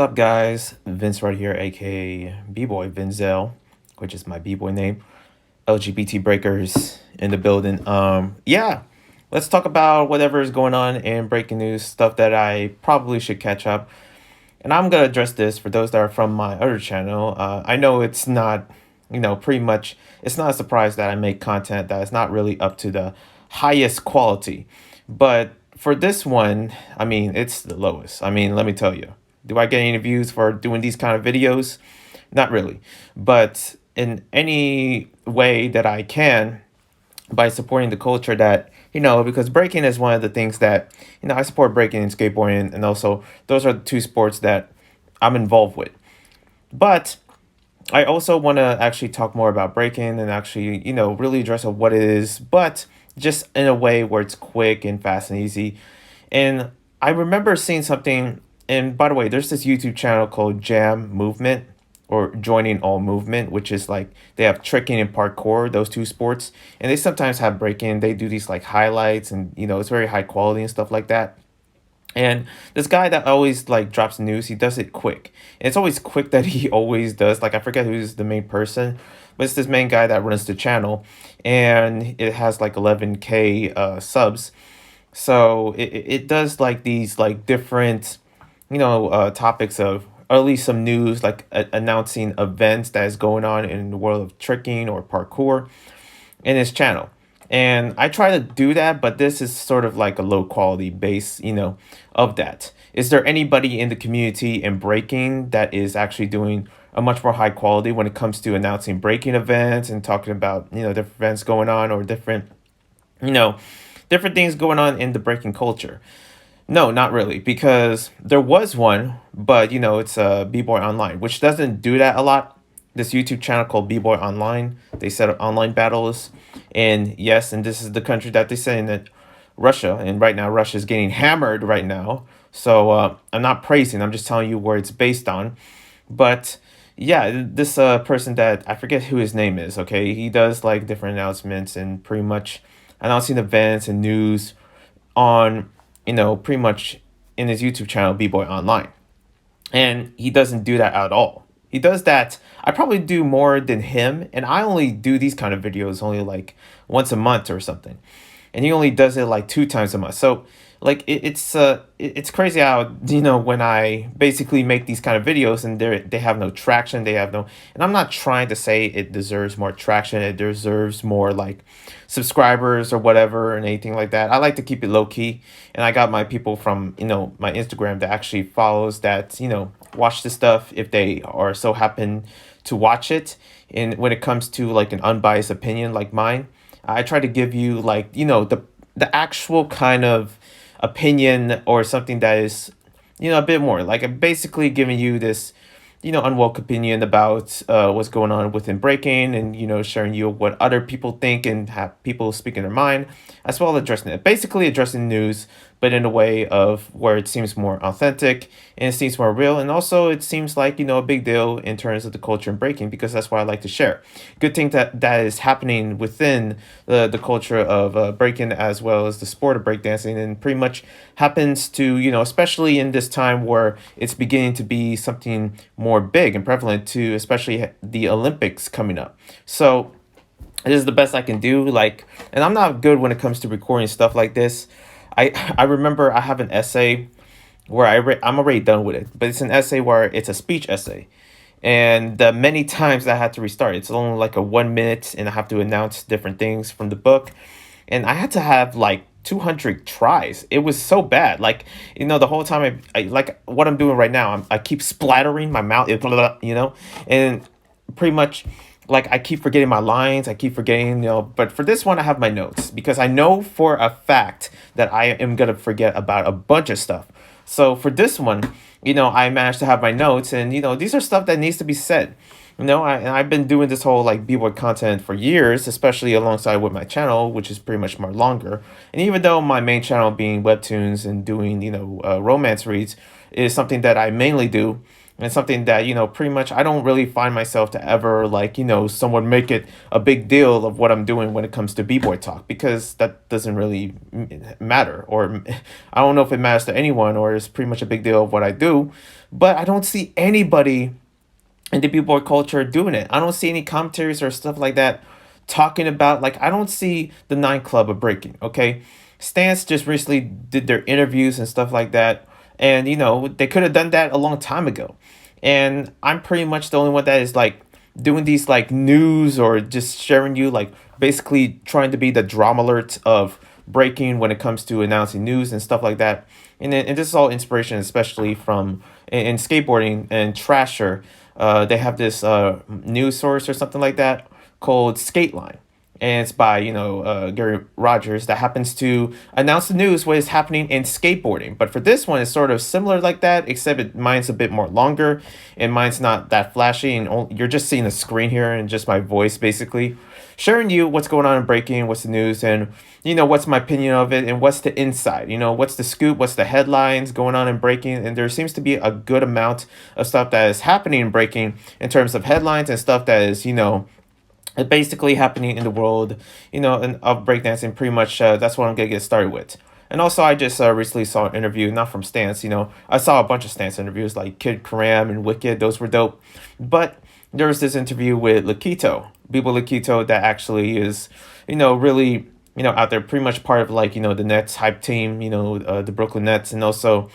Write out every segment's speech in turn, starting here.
Up guys, Vince right here, aka Bboy Vinzel, which is my B-boy name. LGBT breakers in the building. Yeah, let's talk about whatever is going on in breaking news, stuff that I probably should catch up. And I'm gonna address this for those that are from my other channel. I know it's not, pretty much it's not a surprise that I make content that is not really up to the highest quality. But for this one, I mean, it's the lowest. I mean, let me tell you. Do I get any views for doing these kind of videos? Not really. But in any way that I can, by supporting the culture that, because breaking is one of the things that, I support breaking and skateboarding. And also, those are the two sports that I'm involved with. But I also want to actually talk more about breaking and actually, really address what it is, but just in a way where it's quick and fast and easy. And I remember seeing something, and by the way, there's this YouTube channel called Jam Movement or Joining All Movement, which is like they have tricking and parkour, those two sports, and they sometimes have breaking. They do these like highlights, and it's very high quality and stuff like that. And this guy that always like drops news, he does it quick. And it's always quick that he always does. Like I forget who's the main person, but it's this main guy that runs the channel, and it has like 11K subs. So it does like these like different, topics of, or at least some news, like announcing events that is going on in the world of tricking or parkour in his channel. And I try to do that, but this is sort of like a low quality base, of that. Is there anybody in the community in breaking that is actually doing a much more high quality when it comes to announcing breaking events and talking about, different events going on or different, you know, different things going on in the breaking culture? No, not really, because there was one, but it's a B-Boy Online, which doesn't do that a lot. This YouTube channel called B-Boy Online, they set up online battles, and yes, and this is the country that they say in that Russia, and right now Russia is getting hammered right now. So I'm not praising, I'm just telling you where it's based on. But yeah, this person that I forget who his name is. Okay, he does like different announcements and pretty much announcing events and news on pretty much in his YouTube channel, B-Boy Online. And he doesn't do that at all. He does that. I probably do more than him. And I only do these kind of videos only like once a month or something. And he only does it like 2 times a month. So like it's crazy how when I basically make these kind of videos and they have no traction, they have no, and I'm not trying to say it deserves more traction, it deserves more like subscribers or whatever and anything like that. I like to keep it low key, and I got my people from my Instagram that actually follows that watch this stuff if they are so happen to watch it. And when it comes to like an unbiased opinion like mine, I try to give you like the actual kind of opinion or something that is a bit more like I'm basically giving you this unwelcome opinion about what's going on within breaking, and sharing you what other people think and have people speaking their mind, as well as addressing it, basically addressing news, but in a way of where it seems more authentic and it seems more real, and also it seems like a big deal in terms of the culture and breaking, because that's what I like to share. Good thing that is happening within the culture of breaking, as well as the sport of breakdancing, and pretty much happens to especially in this time where it's beginning to be something more big and prevalent, to especially the Olympics coming up. So this is the best I can do. Like, and I'm not good when it comes to recording stuff like this. I remember I have an essay where I'm already done with it, but it's an essay where it's a speech essay. And the many times I had to restart, it's only like a 1 minute, and I have to announce different things from the book. And I had to have like 200 tries. It was so bad. Like, the whole time I like what I'm doing right now, I keep splattering my mouth, and pretty much like I keep forgetting my lines. I keep forgetting, but for this one, I have my notes because I know for a fact that I am going to forget about a bunch of stuff. So for this one, I managed to have my notes, and, these are stuff that needs to be said. I've been doing this whole like b-boy content for years, especially alongside with my channel, which is pretty much more longer. And even though my main channel being webtoons and doing, romance reads is something that I mainly do, And something that, pretty much I don't really find myself to ever, like, someone make it a big deal of what I'm doing when it comes to B-boy talk, because that doesn't really matter, or I don't know if it matters to anyone, or it's pretty much a big deal of what I do. But I don't see anybody in the b-boy culture doing it. I don't see any commentaries or stuff like that talking about, like, I don't see the Nine Club of breaking. Okay, Stance just recently did their interviews and stuff like that, and they could have done that a long time ago. And I'm pretty much the only one that is like doing these like news, or just sharing you, like, basically trying to be the drama alert of breaking when it comes to announcing news and stuff like that. And this is all inspiration, especially from in skateboarding and Trasher. They have this news source or something like that called Skateline, and it's by Gary Rogers, that happens to announce the news what is happening in skateboarding. But for this one, it's sort of similar like that, except mine's a bit more longer, and mine's not that flashy, and you're just seeing the screen here and just my voice, basically sharing you what's going on in breaking, what's the news, and what's my opinion of it, and what's the inside, what's the scoop, what's the headlines going on in breaking. And there seems to be a good amount of stuff that is happening in breaking in terms of headlines, and stuff that is basically happening in the world, and of breakdancing. Pretty much, that's what I'm gonna get started with. And also, I just recently saw an interview, not from Stance. I saw a bunch of Stance interviews, like Kid Karam and Wicked. Those were dope. But there was this interview with Lakito, Bibo Lakito, that actually is, really, out there, pretty much part of, like, the Nets hype team, the Brooklyn Nets, and also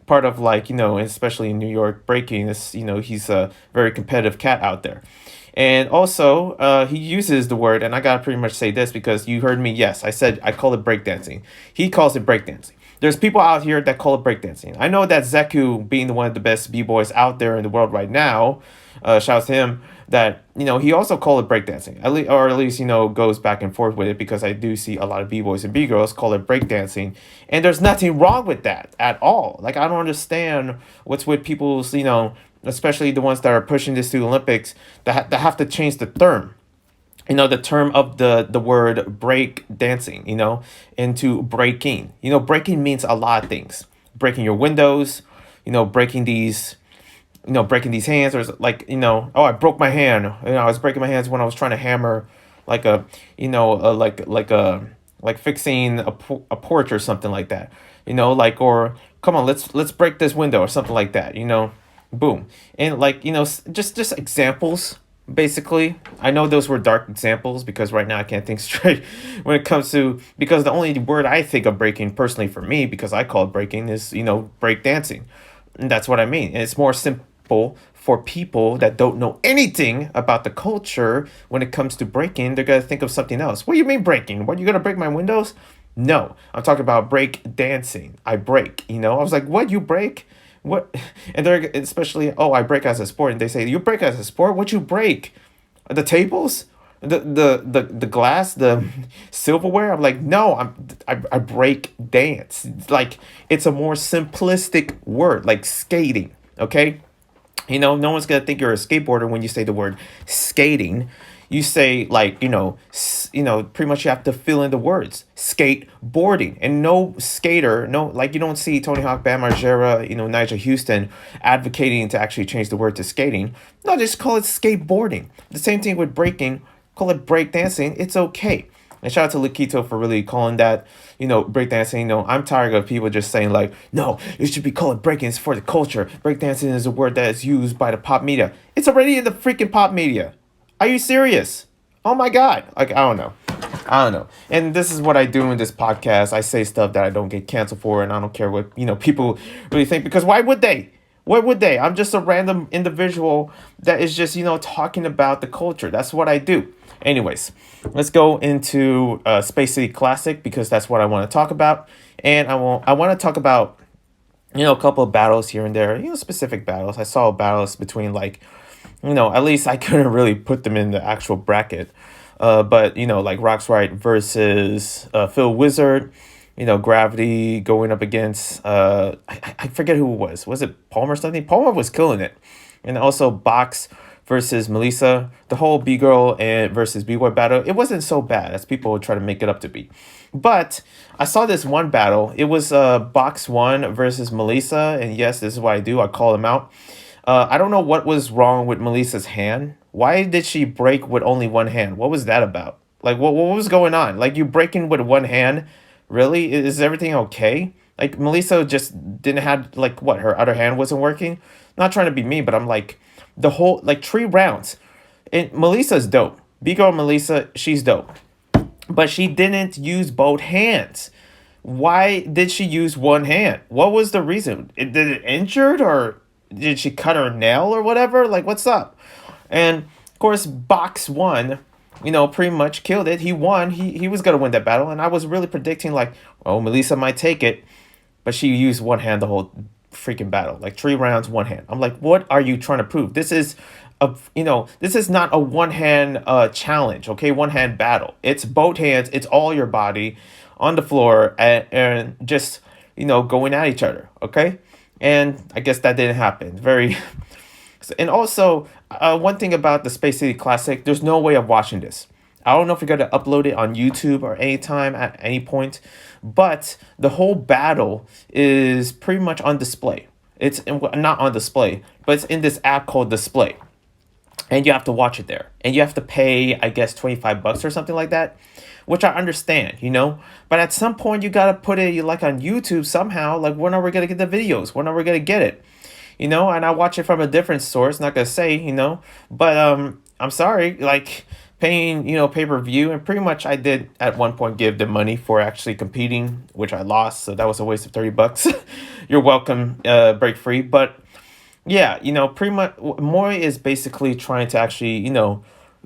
part of, like, especially in New York breaking. This, he's a very competitive cat out there. And also, he uses the word, and I gotta pretty much say this because you heard me. Yes, I said I call it breakdancing. He calls it breakdancing. There's people out here that call it breakdancing. I know that Zeku, being the one of the best b-boys out there in the world right now, shouts to him that he also called it breakdancing. At least goes back and forth with it, because I do see a lot of b-boys and b-girls call it breakdancing, and there's nothing wrong with that at all. Like, I don't understand what's with people's especially the ones that are pushing this to the Olympics, that have to change the term. The term of the word break dancing, into breaking. Breaking means a lot of things. Breaking your windows, breaking these, breaking these hands, or like, oh, I broke my hand. I was breaking my hands when I was trying to hammer, like a, like fixing a porch or something like that. Like, or come on, let's break this window or something like that. Boom. And, like, just examples, basically. I know those were dark examples, because right now I can't think straight when it comes to, because the only word I think of breaking, personally for me, because I call it breaking, is break dancing. And that's what I mean. And it's more simple for people that don't know anything about the culture. When it comes to breaking, they're gonna think of something else. What do you mean breaking? What, you gonna break my windows? No, I'm talking about break dancing. I break. I was like, what, you break? What? And they're especially, oh, I break as a sport, and they say, you break as a sport? What you break? The tables, the glass, the silverware? I'm like, no, I break dance. Like, it's a more simplistic word, like skating. Okay, no one's gonna think you're a skateboarder when you say the word skating. You say, like, pretty much you have to fill in the words skateboarding. And no skater, no, like, you don't see Tony Hawk, Bam Margera, Nigel Houston advocating to actually change the word to skating. No, just call it skateboarding. The same thing with breaking. Call it break dancing. It's okay. And shout out to Lakito for really calling that, breakdancing. I'm tired of people just saying, like, no, it should be called breaking. It's for the culture. Breakdancing is a word that is used by the pop media. It's already in the freaking pop media. Are you serious? Oh my God. Like, I don't know. And this is what I do in this podcast. I say stuff that I don't get canceled for, and I don't care what, people really think, because why would they? What would they? I'm just a random individual that is just, talking about the culture. That's what I do. Anyways, let's go into Space City Classic, because that's what I want to talk about. And I want to talk about, a couple of battles here and there, specific battles. I saw battles between, like, at least I couldn't really put them in the actual bracket. But, like Rock's Right versus Phil Wizard, Gravity going up against, I forget who it was. Was it Palmer or something? Palmer was killing it. And also Box versus Melissa. The whole B-Girl and versus B-Boy battle, it wasn't so bad as people would try to make it up to be. But I saw this one battle. It was Box 1 versus Melissa. And yes, this is what I do. I call them out. I don't know what was wrong with Melissa's hand. Why did she break with only one hand? What was that about? Like, what was going on? Like, you breaking with one hand? Really? Is everything okay? Like, Melissa just didn't have, like, what? Her other hand wasn't working? Not trying to be mean, but I'm like, the whole, like, 3 rounds. And Melissa's dope. Big girl Melissa, she's dope. But she didn't use both hands. Why did she use one hand? What was the reason? Did it injured, or did she cut her nail or whatever? Like, what's up? And of course, Box won. Pretty much killed it. He won. He was gonna win that battle, and I was really predicting like, oh, Melissa might take it, but she used one hand the whole freaking battle, like 3 rounds, one hand. I'm like, what are you trying to prove? This is not a one hand challenge, okay? One hand battle. It's both hands. It's all your body on the floor and just going at each other, okay? And I guess that didn't happen. Very. And also, one thing about the Space City Classic, there's no way of watching this. I don't know if you're going to upload it on YouTube or anytime at any point, but the whole battle is pretty much on display. It's not on display, but it's in this app called Display. And you have to watch it there. And you have to pay, I guess, $25 or something like that, which I understand. But at some point, you got to put it like on YouTube somehow. Like, when are we going to get the videos? When are we going to get it? And I watch it from a different source, not gonna say, but I'm sorry, like paying, pay-per-view, and pretty much I did at one point give the money for actually competing, which I lost, so that was a waste of $30. You're welcome, break free. But yeah, pretty much Moy is basically trying to actually,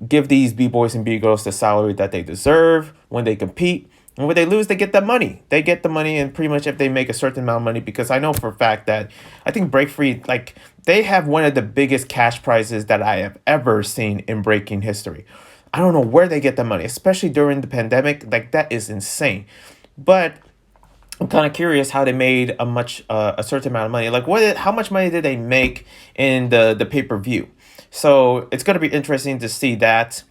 give these B-boys and B-girls the salary that they deserve when they compete. And when they lose, they get the money. They get the money, and pretty much if they make a certain amount of money, because I know for a fact that I think Break Free, like, they have one of the biggest cash prizes that I have ever seen in breaking history. I don't know where they get the money, especially during the pandemic. Like, that is insane. But I'm kind of curious how they made a certain amount of money. Like, how much money did they make in the pay-per-view? So it's going to be interesting to see that.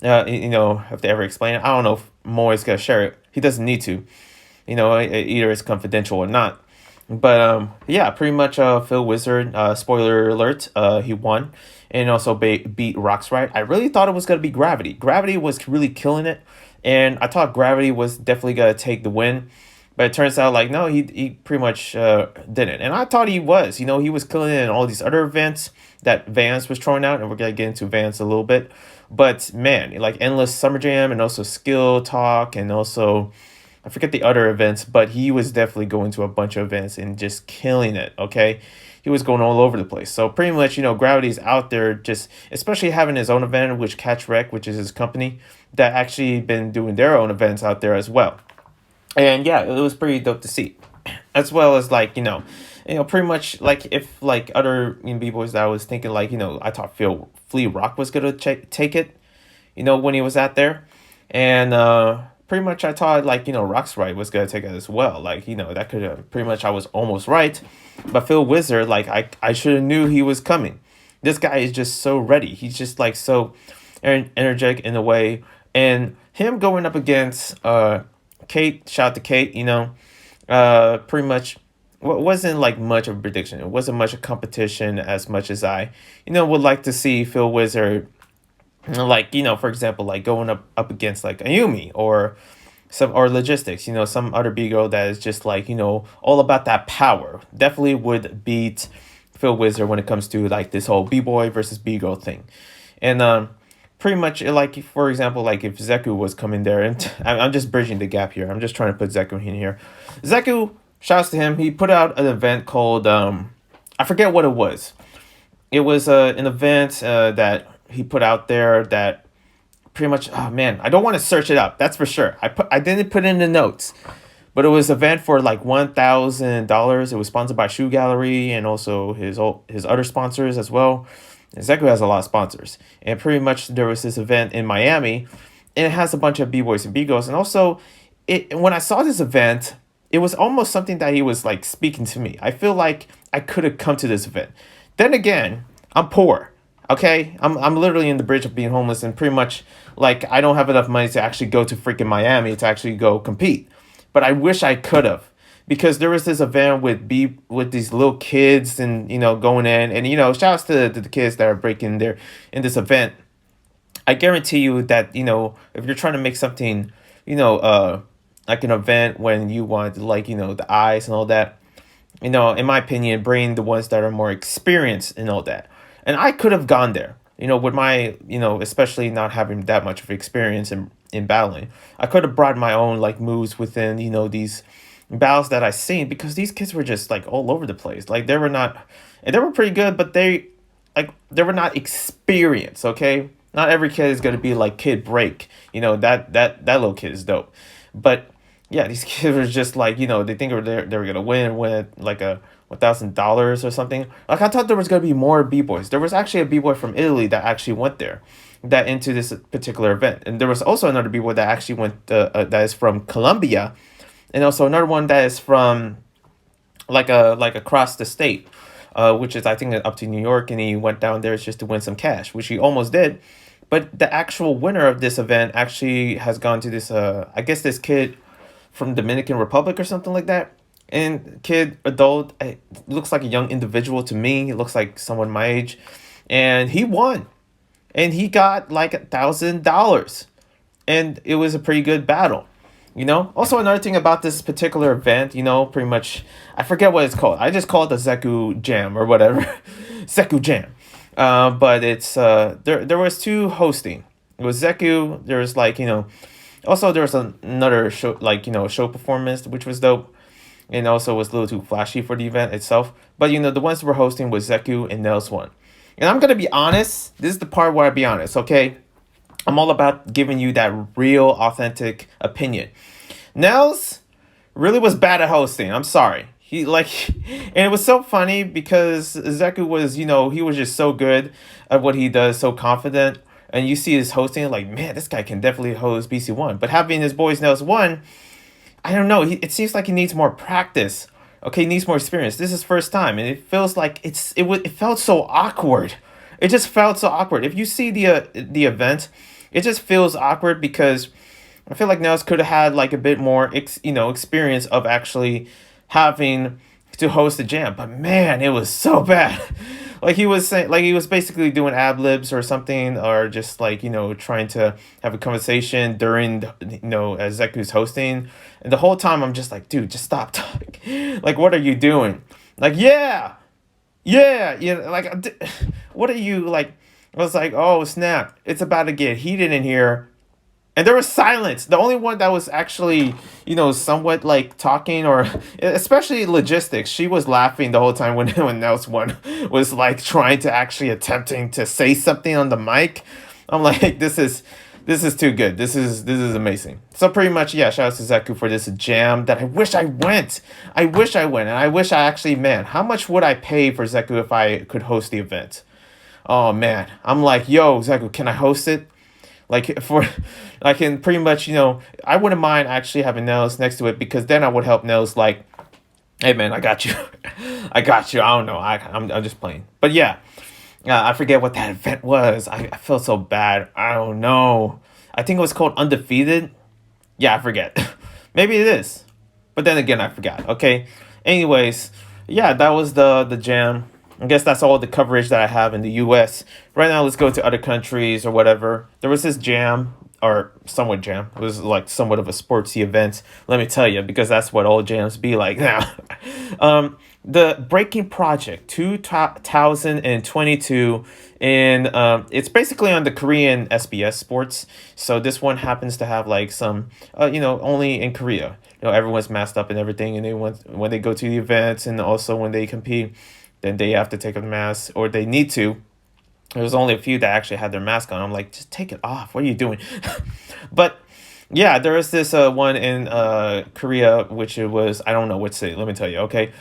If they ever explain it. I don't know if Moy's gonna share it. He doesn't need to. Either it's confidential or not. But yeah, pretty much Phil Wizard, spoiler alert, he won. And also beat Rock's Right. I really thought it was gonna be Gravity. Gravity was really killing it. And I thought Gravity was definitely gonna take the win. But it turns out, like, no, he pretty much didn't. And I thought he was. He was killing it in all these other events that Vance was throwing out. And we're going to get into Vance a little bit. But, man, like Endless Summer Jam and also Skill Talk and also, I forget the other events. But he was definitely going to a bunch of events and just killing it, okay? He was going all over the place. So pretty much, Gravity's out there just, especially having his own event, which Catch Wreck, which is his company, that actually been doing their own events out there as well. And yeah, it was pretty dope to see, as well as like, pretty much like if like other B-boys that I was thinking like, I thought Flea Rock was going to take it, when he was out there. And pretty much I thought like, Rock's Right was going to take it as well. Like, that could have pretty much I was almost right. But Phil Wizard, like I should have knew he was coming. This guy is just so ready. He's just like so energetic in a way. And him going up against Kate, shout out to Kate, pretty much wasn't like much of a prediction. It wasn't much a competition as much as I, would like to see Phil Wizard, like, for example, like going up against like Ayumi or Logistics, some other B-girl that is just like, all about that power. Definitely would beat Phil Wizard when it comes to like this whole B-boy versus B-girl thing. And pretty much like, for example, like if Zeku was coming there, and I'm just bridging the gap here. I'm just trying to put Zeku in here. Zeku, shouts to him. He put out an event called, I forget what it was. It was an event that he put out there that pretty much, oh man, I don't want to search it up. That's for sure. I didn't put in the notes, but it was an event for like $1,000. It was sponsored by Shoe Gallery and also his other sponsors as well. And Zeku has a lot of sponsors. And pretty much there was this event in Miami, and it has a bunch of B-boys and B-girls. And also, when I saw this event, it was almost something that he was like speaking to me. I feel like I could have come to this event. Then again, I'm poor. Okay, I'm literally in the bridge of being homeless, and pretty much like I don't have enough money to actually go to freaking Miami to actually go compete. But I wish I could have, because there was this event with these little kids and going in, and shouts to the kids that are breaking there in this event. I guarantee you that if you're trying to make something, you know, uh, like an event when you want like the eyes and all that, in my opinion, bring the ones that are more experienced and all that. And I could have gone there, with my, especially not having that much of experience in battling. I could have brought my own like moves within, these battles that I seen, because these kids were just like all over the place. Like they were not, and they were pretty good, but they were not experienced. Okay, not every kid is gonna be like Kid Break. That little kid is dope, but yeah, these kids were just like they think they were gonna win like a $1,000 or something. Like I thought there was gonna be more b-boys. There was actually a b-boy from Italy that actually went there, that into this particular event, and there was also another b-boy that actually went that is from Colombia, and also another one that is from like across the state, which is I think up to New York, and he went down there just to win some cash, which he almost did. But the actual winner of this event actually has gone to this I guess this kid from Dominican Republic or something like that. And kid, adult, looks like a young individual to me. He looks like someone my age, and he won, and he got like $1,000, and it was a pretty good battle. Also another thing about this particular event, pretty much, I forget what it's called. I just call it the Zeku Jam or whatever, Zeku Jam. But it's there was two hosting. It was Zeku. There was like also there was another show, like show performance, which was dope, and also was a little too flashy for the event itself. But the ones that were hosting was Zeku and Nels one. And I'm gonna be honest. This is the part where I be honest. Okay, I'm all about giving you that real, authentic opinion. Nels really was bad at hosting. I'm sorry. He like, and it was so funny because Zeku was, he was just so good at what he does, so confident. And you see his hosting, like, man, this guy can definitely host BC1. But having his boys Nels one, I don't know. It seems like he needs more practice. Okay, he needs more experience. This is his first time, and it feels like it felt so awkward. It just felt so awkward. If you see the event, it just feels awkward because I feel like Nels could have had like a bit more experience of actually having to host a jam. But man, it was so bad. Like he was saying, like he was basically doing ad libs or something, or just like trying to have a conversation during as Zeku's hosting, and the whole time I'm just like, dude, just stop talking. Like, what are you doing? Like, yeah, like, what are you like? I was like, oh snap, it's about to get heated in here. And there was silence. The only one that was actually, somewhat like talking, or especially logistics, she was laughing the whole time when Nels one was like trying to actually attempting to say something on the mic. I'm like, this is too good. This is amazing. So pretty much, yeah, shout out to Zeku for this jam that I wish I went. I wish I went, and I wish I actually, man, how much would I pay for Zeku if I could host the event? Oh man, I'm like, yo, Zeku, can I host it? Like I can pretty much, I wouldn't mind actually having Nels next to it, because then I would help Nels like, hey man, I got you, I got you. I don't know, I'm just playing, but yeah, I forget what that event was. I felt so bad. I don't know. I think it was called Undefeated. Yeah, I forget. Maybe it is, but then again, I forgot. Okay. Anyways, yeah, that was the jam. I guess that's all the coverage that I have in the U.S. Right now, let's go to other countries or whatever. There was this jam, or somewhat jam. It was like somewhat of a sportsy event, let me tell you, because that's what all jams be like now. The Breaking Project 2022, and it's basically on the Korean SBS Sports. So this one happens to have like some, only in Korea. Everyone's masked up and everything, and when they go to the events, and also when they compete, then they have to take a mask, or they need to. There was only a few that actually had their mask on. I'm like, just take it off. What are you doing? But yeah, there was this one in Korea, which it was, I don't know what city. Let me tell you, okay.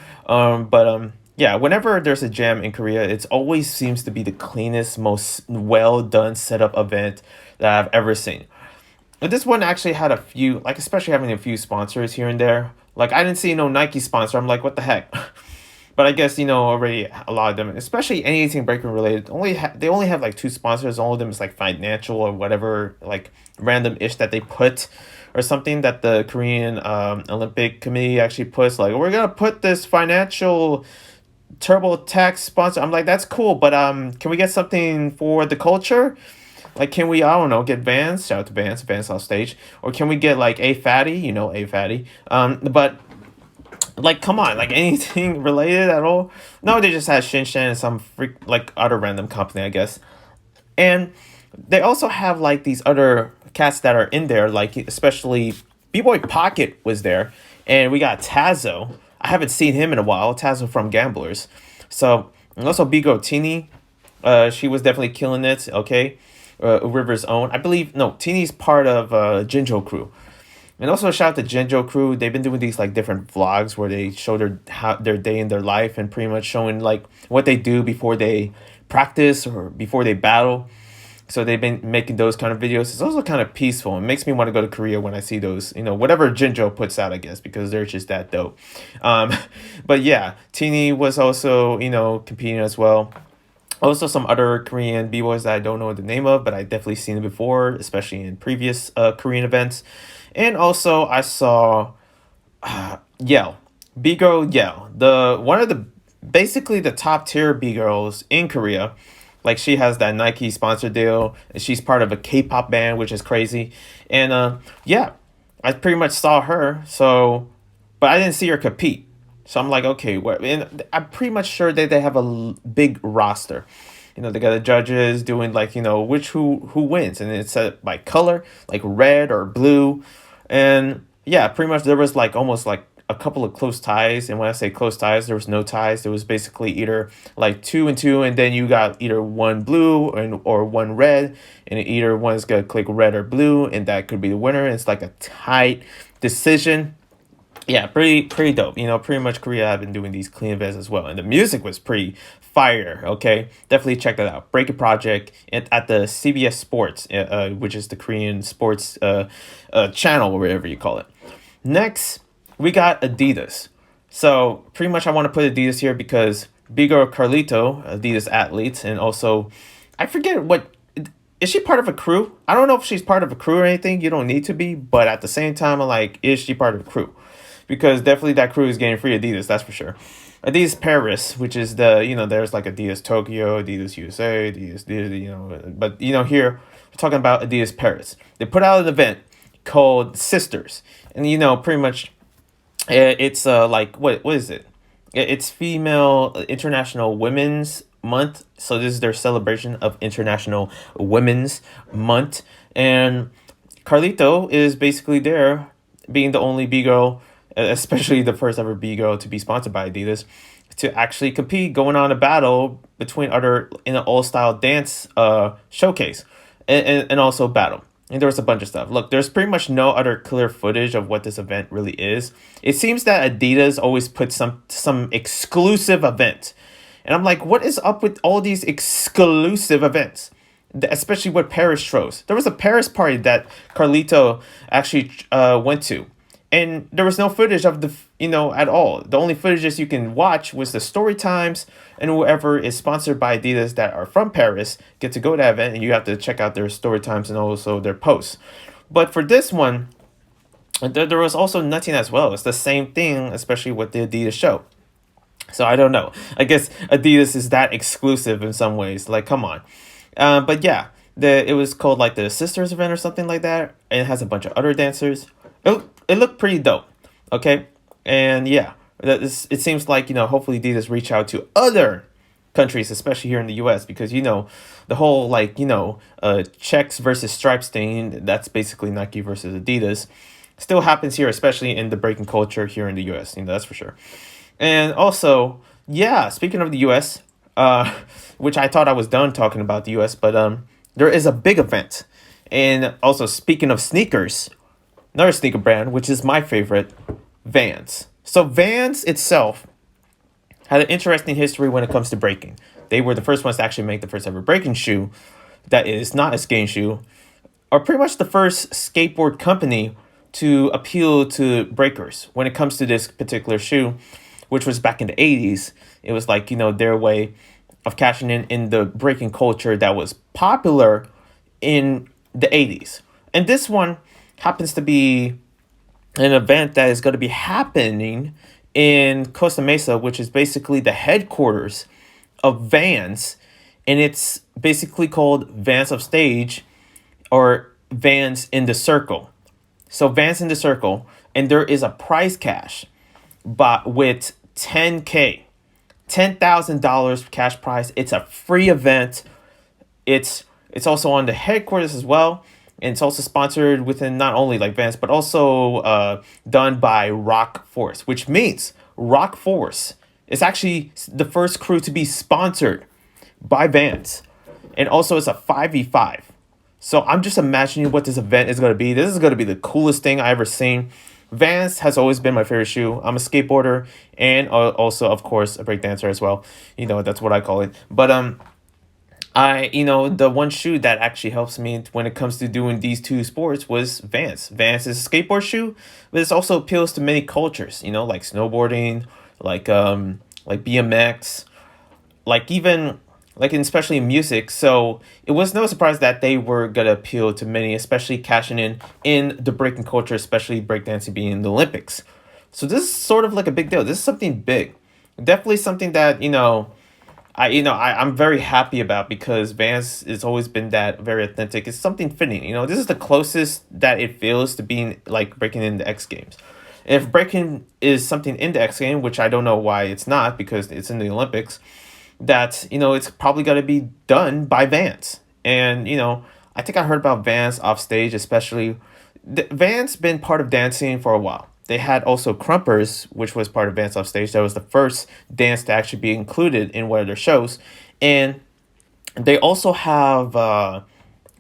Yeah, whenever there's a jam in Korea, it always seems to be the cleanest, most well done setup event that I've ever seen. But this one actually had a few, like especially having a few sponsors here and there. Like I didn't see no Nike sponsor. I'm like, what the heck? But I guess already a lot of them, especially anything breaking related, they only have like two sponsors. All of them is like financial or whatever, like random ish that they put, or something that the Korean Olympic Committee actually puts. Like, we're gonna put this financial TurboTax sponsor. I'm like, that's cool, but can we get something for the culture? Like, can we, I don't know, get Vans? Shout out to Vans, Vans off stage. Or can we get like A Fatty? A Fatty. But like, come on, like anything related at all? No, they just had Shin Shan and some freak, like other random company, I guess. And they also have like these other cats that are in there, like especially B-Boy Pocket was there, and we got Tazo. I haven't seen him in a while. Tazo from Gamblers. So, and also Bigo Tini, she was definitely killing it. Okay, River's own. I believe no, Tini's part of Jinjo Crew. And also shout out to Jinjo Crew. They've been doing these like different vlogs where they show their day in their life, and pretty much showing like what they do before they practice or before they battle. So they've been making those kind of videos. It's also kind of peaceful. It makes me want to go to Korea when I see those, whatever Jinjo puts out, I guess, because they're just that dope. Um, but yeah, Tini was also, competing as well. Also, some other Korean b-boys that I don't know the name of, but I definitely seen it before, especially in previous Korean events. And also, I saw Yell, B-girl Yell, the one of the basically the top tier B-girls in Korea. Like, she has that Nike sponsor deal, and she's part of a K-pop band, which is crazy. And yeah, I pretty much saw her. So, but I didn't see her compete. So I'm like, okay, and I'm pretty much sure that they have a big roster. They got the judges doing like, which who wins, and it's set by color, like red or blue. And yeah, pretty much there was like almost like a couple of close ties. And when I say close ties, there was no ties. There was basically either like 2 and 2, and then you got either one blue or one red, and either one's gonna click red or blue, and that could be the winner. It's like a tight decision. Yeah, pretty dope. Pretty much Korea have been doing these clean events as well, and the music was pretty fire. Okay, definitely check that out. Break a Project at the CBS Sports, which is the Korean sports channel or whatever you call it. Next, we got Adidas. So pretty much I want to put Adidas here because Bigger Carlito, Adidas athlete, and also I forget what. Is she part of a crew? I don't know if she's part of a crew or anything. You don't need to be, but at the same time, I'm like, is she part of a crew? Because definitely that crew is getting free Adidas, that's for sure. Adidas Paris, which is there's like Adidas Tokyo, Adidas USA, but here we're talking about Adidas Paris. They put out an event called Sisters, and pretty much it's like what is it? It's Female International Women's Month, so this is their celebration of International Women's Month, and Carlito is basically there, being the only B girl, especially the first ever B girl to be sponsored by Adidas, to actually compete, going on a battle between other in an all style dance showcase, and also battle. And there was a bunch of stuff. Look, there's pretty much no other clear footage of what this event really is. It seems that Adidas always puts some exclusive event. And I'm like, what is up with all these exclusive events? Especially with Paris shows. There was a Paris party that Carlito actually went to. And there was no footage of at all. The only footages you can watch was the story times, and whoever is sponsored by Adidas that are from Paris get to go to that event, and you have to check out their story times and also their posts. But for this one, there was also nothing as well. It's the same thing, especially with the Adidas show. So I don't know. I guess Adidas is that exclusive in some ways. Like, come on. But yeah, it was called like the Sisters event or something like that. And it has a bunch of other dancers. It looked pretty dope. Okay. And yeah, it seems like, hopefully Adidas reach out to other countries, especially here in the US, because, the whole like, checks versus stripes thing, that's basically Nike versus Adidas, still happens here, especially in the breaking culture here in the US. That's for sure. And also, yeah, speaking of the US, which I thought I was done talking about the US, but there is a big event. And also, speaking of sneakers, another sneaker brand, which is my favorite, Vans. So Vans itself had an interesting history when it comes to breaking. They were the first ones to actually make the first ever breaking shoe that is not a skating shoe, or pretty much the first skateboard company to appeal to breakers when it comes to this particular shoe. which was back in the 80s. It was like, their way of cashing in the breaking culture that was popular in the 80s. And this one happens to be an event that is going to be happening in Costa Mesa, which is basically the headquarters of Vans. And it's basically called Vans Upstage or Vans in the Circle. So Vans in the Circle, and there is a prize cash, but with 10K, $10,000 cash prize. It's a free event. It's also on the headquarters as well, and it's also sponsored within not only like Vans, but also done by Rock Force, which means Rock Force is actually the first crew to be sponsored by Vans, and also it's a 5v5. So I'm just imagining what this event is going to be. This is going to be the coolest thing I ever seen. Vans has always been my favorite shoe. I'm a skateboarder and also, of course, a breakdancer as well. That's what I call it. But the one shoe that actually helps me when it comes to doing these two sports was Vans. Vans is a skateboard shoe, but it also appeals to many cultures, like snowboarding, like BMX, like even especially in music. So it was no surprise that they were gonna appeal to many, especially cashing in the breaking culture, especially breakdancing being in the Olympics. So this is sort of like a big deal. This is something big, definitely something that I'm very happy about, because Vans has always been that very authentic. It's something fitting. This is the closest that it feels to being like breaking in the X Games. If breaking is something in the X Game, which I don't know why it's not, because it's in the Olympics, that it's probably got to be done by Vans. And I think I heard about Vans off stage, especially Vans been part of dancing for a while. They had also Crumpers, which was part of Vans off stage. That was the first dance to actually be included in one of their shows. And they also have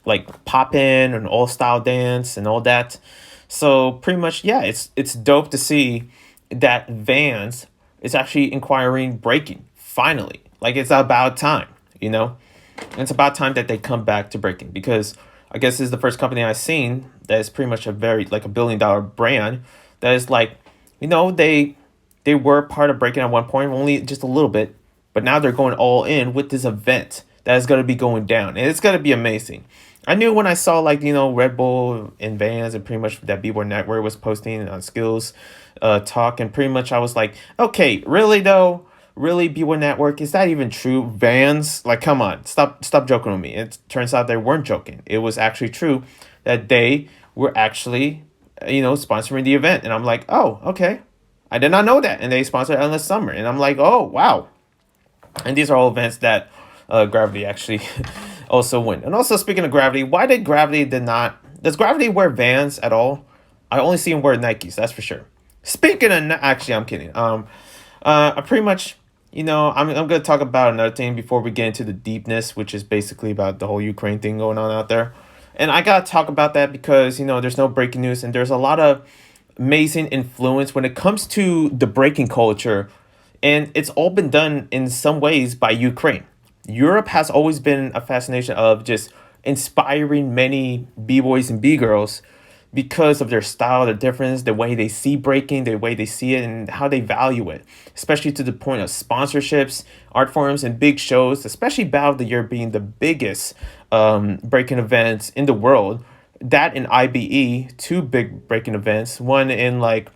like Poppin' and All Style Dance and all that. So pretty much, yeah, it's dope to see that Vans is actually inquiring breaking finally. Like, it's about time. It's about time that they come back to breaking, because I guess this is the first company I've seen that is pretty much a very like $1 billion brand that is like, they were part of breaking at one point, only just a little bit, but now they're going all in with this event that is going to be going down, and it's going to be amazing. I knew when I saw Red Bull and Vans and pretty much that Bboy Network was posting on Skills Talk, and pretty much I was like, okay, really though? Really, Bboy Network, is that even true? Vans, like, come on, stop joking with me. It turns out they weren't joking. It was actually true that they were actually, sponsoring the event. And I'm like, oh, okay. I did not know that. And they sponsored Endless Summer. And I'm like, oh, wow. And these are all events that Gravity actually also win. And also, speaking of Gravity, why did Gravity does Gravity wear Vans at all? I only see him wear Nikes, that's for sure. Speaking of, actually, I'm kidding. I pretty much, I'm going to talk about another thing before we get into the deepness, which is basically about the whole Ukraine thing going on out there. And I got to talk about that because, there's no breaking news, and there's a lot of amazing influence when it comes to the breaking culture. And it's all been done in some ways by Ukraine. Europe has always been a fascination of just inspiring many B-boys and B-girls because of their style, their difference, the way they see breaking, the way they see it, and how they value it, especially to the point of sponsorships, art forums, and big shows, especially Battle of the Year being the biggest breaking events in the world. That and IBE, two big breaking events, one in like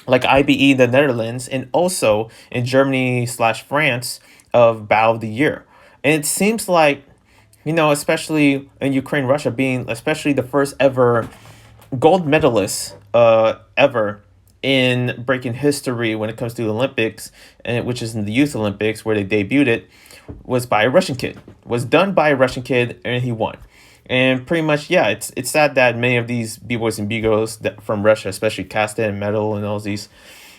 IBE in the Netherlands, and also in Germany/France of Battle of the Year. And it seems like, especially in Ukraine, Russia being especially the first ever gold medalist ever in breaking history when it comes to the Olympics, and which is in the Youth Olympics where they debuted it, was by a Russian kid. Was done by a Russian kid, and he won. And pretty much, yeah, it's sad that many of these B-boys and B-girls from Russia, especially Kasta and Medal and all these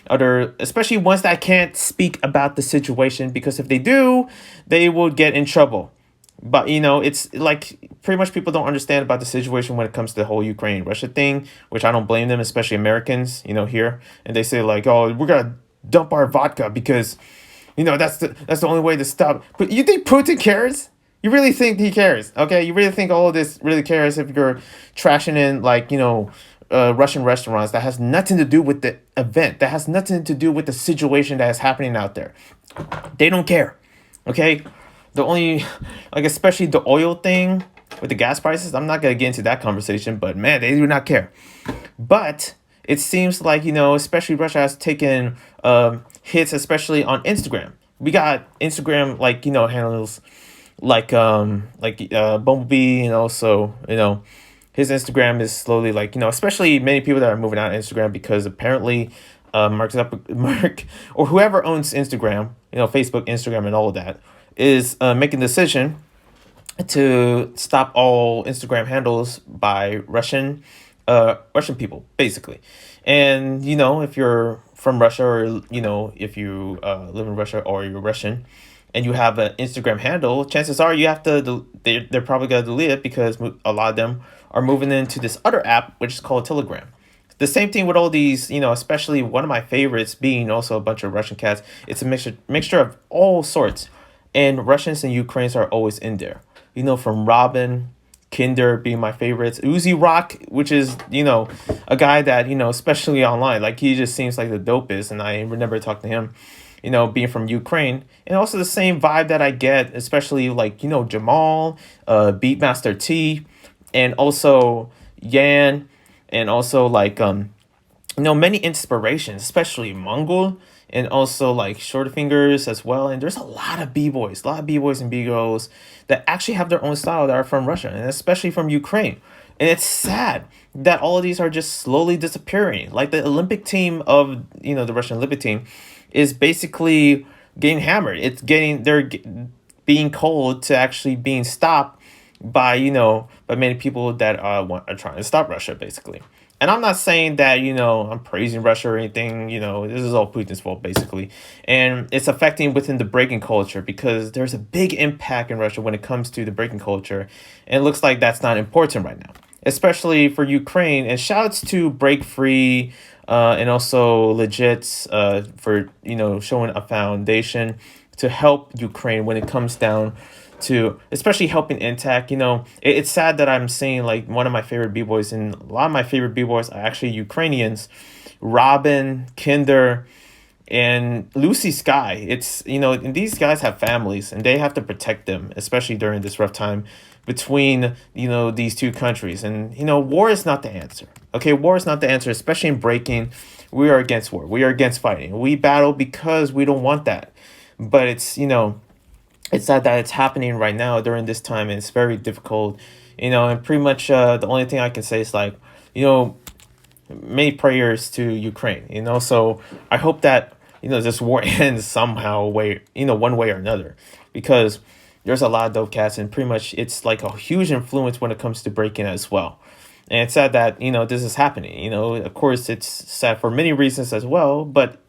other, especially ones that can't speak about the situation, because if they do, they will get in trouble. But, it's like pretty much people don't understand about the situation when it comes to the whole Ukraine-Russia thing, which I don't blame them, especially Americans, here. And they say like, oh, we're going to dump our vodka because, that's the only way to stop. But you think Putin cares? You really think he cares? Okay, you really think all of this really cares if you're trashing in Russian restaurants that has nothing to do with the event, that has nothing to do with the situation that is happening out there. They don't care. Okay, the only, like, especially the oil thing with the gas prices. I'm not gonna get into that conversation, but man, they do not care. But it seems like, especially Russia has taken hits, especially on Instagram. We got Instagram, like, handles like Bumblebee, and also, his Instagram is slowly, like, especially many people that are moving out of Instagram because apparently Mark or whoever owns Instagram, Facebook, Instagram, and all of that is making the decision to stop all Instagram handles by Russian people, basically. And if you're from Russia, or if you live in Russia, or you're Russian, and you have an Instagram handle, chances are you have to they're probably gonna delete it because a lot of them are moving into this other app, which is called Telegram. The same thing with all these, especially one of my favorites being also a bunch of Russian cats. It's a mixture of all sorts, and Russians and Ukrainians are always in there. From Robin, Kinder being my favorites, Uzi Rock, which is a guy that especially online, like, he just seems like the dopest, and I remember talking to him, being from Ukraine, and also the same vibe that I get, especially like Jamal, Beatmaster T, and also Yan, and also like many inspirations, especially Mongol, and also like Short Fingers as well. And there's a lot of b-boys, and b-girls that actually have their own style that are from Russia, and especially from Ukraine. And it's sad that all of these are just slowly disappearing. Like the Olympic team of the Russian Olympic team is basically getting hammered. They're being called to actually being stopped by by many people that are trying to stop Russia, basically. And I'm not saying that, I'm praising Russia or anything, this is all Putin's fault, basically. And it's affecting within the breaking culture because there's a big impact in Russia when it comes to the breaking culture. And it looks like that's not important right now, especially for Ukraine. And shouts to Break Free and also Legit for, showing a foundation to help Ukraine when it comes down to especially helping intact. It's sad that I'm seeing like one of my favorite b-boys, and a lot of my favorite b-boys are actually Ukrainians, Robin, Kinder, and Lucy Sky. It's and these guys have families and they have to protect them, especially during this rough time between these two countries. And war is not the answer. Okay, war is not the answer, especially in breaking. We are against war, we are against fighting, we battle because we don't want that. But it's sad that it's happening right now during this time, and it's very difficult, and pretty much the only thing I can say is like, many prayers to Ukraine, so I hope that, this war ends somehow, one way or another, because there's a lot of dope cats, and pretty much it's like a huge influence when it comes to breaking as well. And it's sad that, this is happening, of course it's sad for many reasons as well, but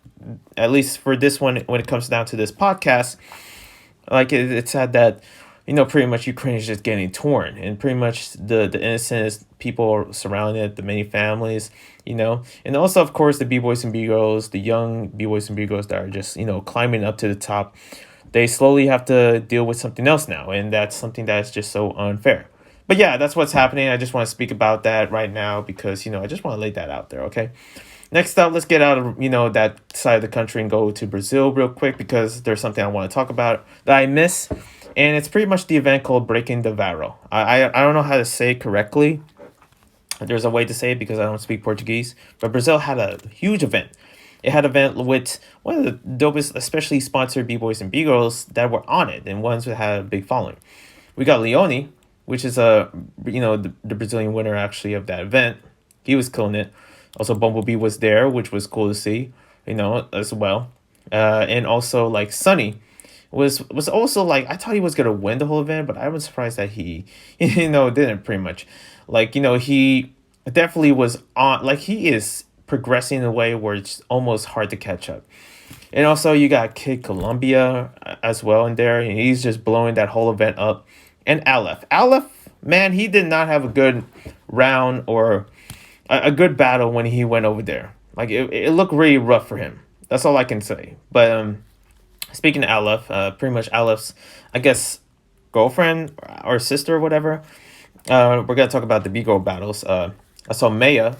at least for this one, when it comes down to this podcast, like it's sad that pretty much Ukraine is just getting torn, and pretty much the innocent people surrounding it, the many families, and also of course the b-boys and b-girls, the young b-boys and b-girls that are just climbing up to the top. They slowly have to deal with something else now, and that's something that's just so unfair. But yeah, that's what's happening. I just want to speak about that right now because I just want to lay that out there. Okay. Next up, let's get out of that side of the country and go to Brazil real quick because there's something I want to talk about that I miss, and it's pretty much the event called Breaking the Varro. I don't know how to say it correctly. There's a way to say it because I don't speak Portuguese, but Brazil had a huge event. It had an event with one of the dopest, especially sponsored b-boys and b-girls that were on it, and ones that had a big following. We got Leone, which is the Brazilian winner actually of that event. He was killing it. Also, Bumblebee was there, which was cool to see, as well. And also, like, Sunny was also, like, I thought he was going to win the whole event, but I was surprised that he, didn't pretty much. Like, he definitely was on, like, he is progressing in a way where it's almost hard to catch up. And also, you got Kid Columbia as well in there, and he's just blowing that whole event up. And Aleph, man, he did not have a good round or a good battle when he went over there. Like, it looked really rough for him. That's all I can say. But speaking of Aleph, pretty much Aleph's, I guess, girlfriend or sister or whatever. We're going to talk about the B-girl battles. I saw Maya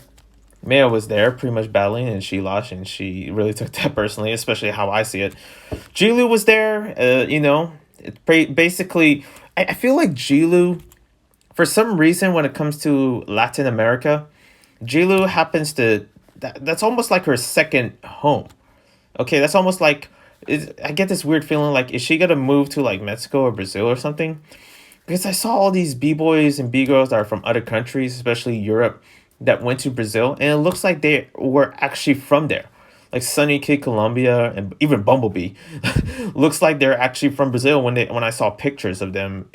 Maya was there pretty much battling and she lost and she really took that personally, especially how I see it. Jilu was there, basically, I feel like Jilu, for some reason, when it comes to Latin America, Jilu happens to, that's almost like her second home. Okay, that's almost like, I get this weird feeling like, is she gonna move to like Mexico or Brazil or something? Because I saw all these b-boys and b-girls that are from other countries, especially Europe, that went to Brazil, and it looks like they were actually from there. Like Sunny Kid Colombia and even Bumblebee looks like they're actually from Brazil when I saw pictures of them,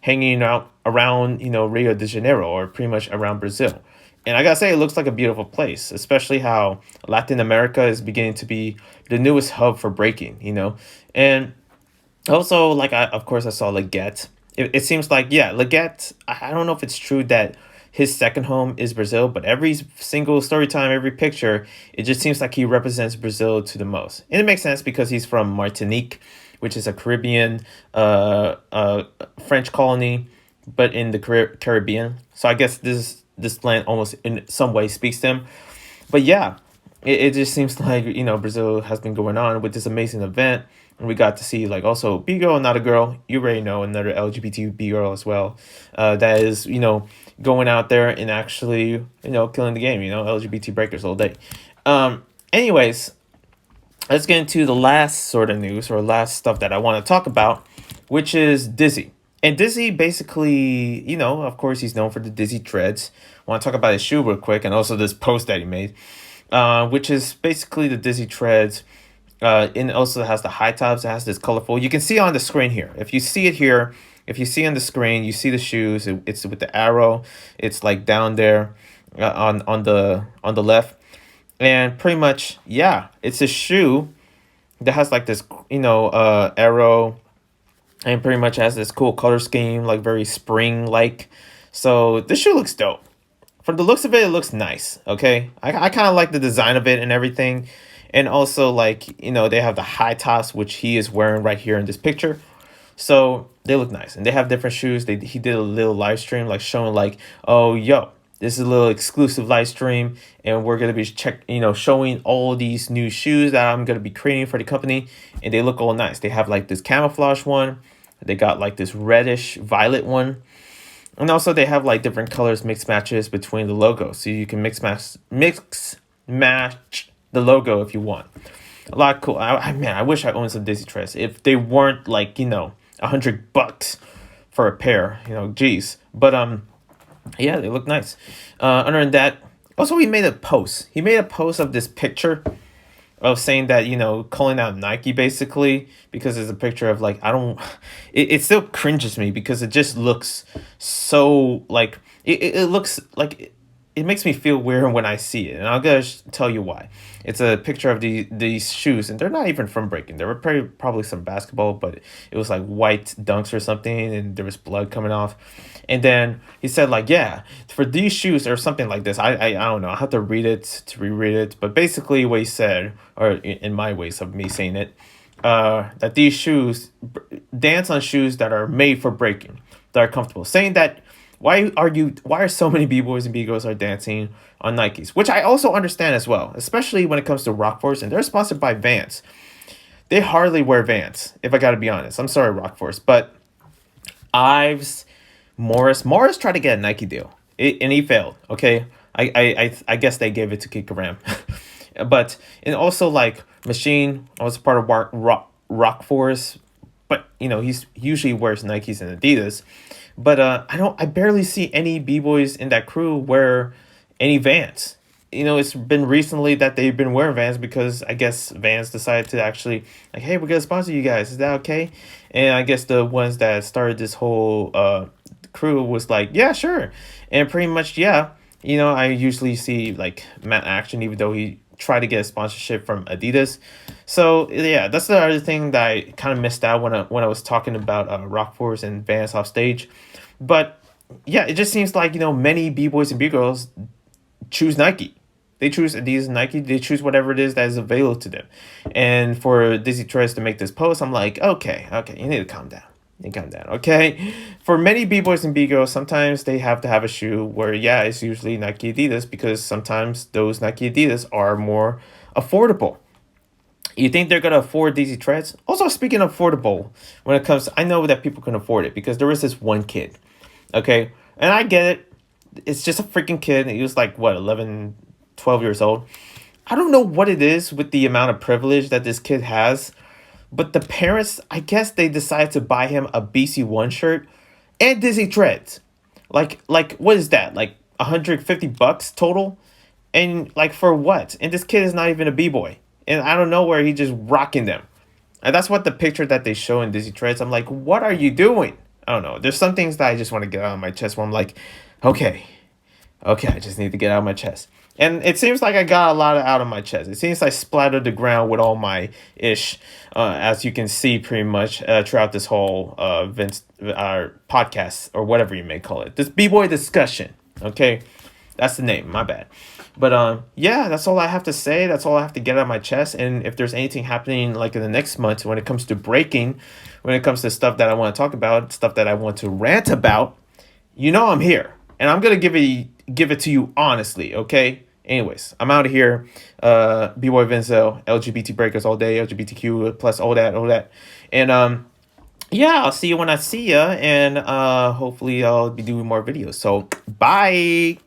hanging out around, Rio de Janeiro or pretty much around Brazil. And I gotta say, it looks like a beautiful place, especially how Latin America is beginning to be the newest hub for breaking. And also, like, of course, I saw Leggett. It seems like, yeah, Leggett, I don't know if it's true that his second home is Brazil, but every single story time, every picture, it just seems like he represents Brazil to the most. And it makes sense because he's from Martinique, which is a Caribbean, French colony, but in the Caribbean. So I guess this land almost in some way speaks to him. But yeah, it just seems like, Brazil has been going on with this amazing event. And we got to see, like, also B girl, not a girl. You already know, another LGBT B girl as well. That is, going out there and actually, killing the game. LGBT breakers all day. Anyways, let's get into the last sort of news or last stuff that I want to talk about, which is Dizzy. And Dizzy basically, of course, he's known for the Dizzy Treads. I want to talk about his shoe real quick and also this post that he made, which is basically the Dizzy Treads. And also has the high tops. It has this colorful. You can see on the screen here. If you see it here, if you see on the screen, you see the shoes. It's with the arrow. It's like down there, on the left, and pretty much, yeah, it's a shoe that has like this arrow, and pretty much has this cool color scheme, like very spring like. So this shoe looks dope. From the looks of it, it looks nice. Okay, I kind of like the design of it and everything. And also, like, they have the high tops, which he is wearing right here in this picture. So they look nice. And they have different shoes. He did a little live stream, like, showing, like, oh, yo, this is a little exclusive live stream. And we're going to be showing all these new shoes that I'm going to be creating for the company. And they look all nice. They have, like, this camouflage one. They got, like, this reddish violet one. And also they have, like, different colors, mix matches between the logos. So you can mix match the logo if you want. A lot of cool. Man, I wish I owned some Dizzy Treads. If they weren't like, $100 for a pair, geez. But yeah, they look nice. Other than that, also he made a post. He made a post of this picture of saying that, calling out Nike basically, because it's a picture of like, I don't, it still cringes me because it just looks so like, it looks like, it makes me feel weird when I see it, and I'll just tell you why. It's a picture of these shoes, and they're not even from breaking. They were probably some basketball, but it was like white dunks or something, and there was blood coming off. And then he said, like, yeah, for these shoes or something like this. I don't know. I have to read it to reread it, but basically what he said, or in my ways of me saying it, that these shoes dance on shoes that are made for breaking, that are comfortable, saying that. Why are so many b-boys and b-girls are dancing on Nikes? Which I also understand as well, especially when it comes to Rockforce, and they're sponsored by Vans. They hardly wear Vans, if I gotta be honest. I'm sorry, Rockforce, but Ives, Morris tried to get a Nike deal, and he failed. Okay, I guess they gave it to Kid Karam, but and also like Machine was part of Rockforce, but he usually wears Nikes and Adidas. But I barely see any b-boys in that crew wear any Vans. It's been recently that they've been wearing Vans because I guess Vans decided to actually, like, hey, we're gonna sponsor you guys. Is that okay? And I guess the ones that started this whole crew was like, yeah, sure. And pretty much, yeah. I usually see like Matt Action, even though he tried to get a sponsorship from Adidas. So yeah, that's the other thing that I kind of missed out when I was talking about Rockforce and Vans off stage. But yeah, it just seems like many b-boys and b-girls choose Nike. They choose Adidas and Nike. They choose whatever it is that is available to them. And for Dizzy Treads to make this post, I'm like, okay, you need to calm down. and calm down, okay? For many b-boys and b-girls, sometimes they have to have a shoe where, yeah, it's usually Nike Adidas because sometimes those Nike Adidas are more affordable. You think they're gonna afford these treads? Also, speaking of affordable, when it comes, I know that people can afford it because there is this one kid, okay? And I get it. It's just a freaking kid. He was like, what, 11, 12 years old? I don't know what it is with the amount of privilege that this kid has, but the parents, I guess they decided to buy him a BC1 shirt and Disney Treads. Like what is that? Like $150 total? And like for what? And this kid is not even a b-boy. And I don't know where he just rocking them. And that's what the picture that they show in Disney Treads. I'm like, what are you doing? I don't know. There's some things that I just want to get out of my chest where I'm like, okay, okay, I just need to get out of my chest. And it seems like I got a lot of out of my chest. It seems I splattered the ground with all my ish, as you can see pretty much throughout this whole Vince podcast or whatever you may call it. This b-boy discussion. Okay, that's the name. My bad. But yeah, that's all I have to say. That's all I have to get out of my chest. And if there's anything happening like in the next month when it comes to breaking, when it comes to stuff that I want to talk about, stuff that I want to rant about, you know I'm here. And I'm gonna give it to you honestly, okay? Anyways, I'm out of here. B-Boy Vinzel, LGBT breakers all day, LGBTQ plus all that. And yeah, I'll see you when I see ya. And hopefully I'll be doing more videos. So bye.